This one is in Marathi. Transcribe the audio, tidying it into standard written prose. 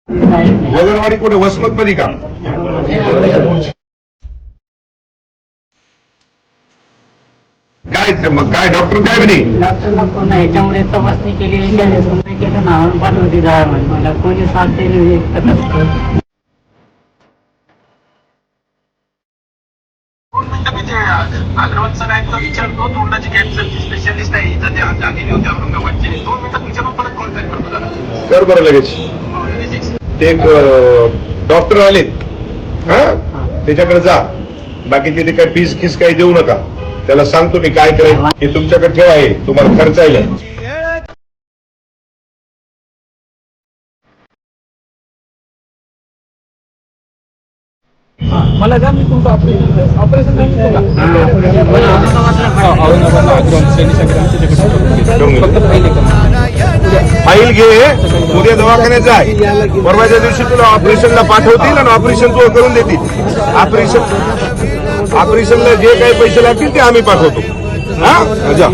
वगनवाडी कुठे वसमत मध्ये का? काय मग काय डॉक्टर काय म्हणे? डॉक्टरला कोण याच्यामुळे तपासणी केली केलं ना पाठवती जा मला कोणी साथ दिली. अग्रवाल सरांचा विचारतो तोंडाची कॅन्सरची स्पेशालिस्ट आहे इथं त्या जागेने होते औरंगाबादचे 2 मिनिटात विचारून परत कॉन्टॅक्ट करतो जरा. कर बरं लगेच. ते डॉक्टर आलेत हा त्याच्याकडे जा. बाकीचे ते काय फीस खिस काही देऊ नका. त्याला सांगतो मी काय करायचं हे तुमच्याकडे ठेवा आहे तुम्हाला खर्चायला. मला जा मी तुमचं ऑपरेशन फाईल घे उद्या दवाखान्यात जाय. परवाच्या दिवशी तुला ऑपरेशनला पाठवतील आणि ऑपरेशन तुला करून देतील. ऑपरेशनला जे काही पैसे लागतील ते आम्ही पाठवतो. हा जा.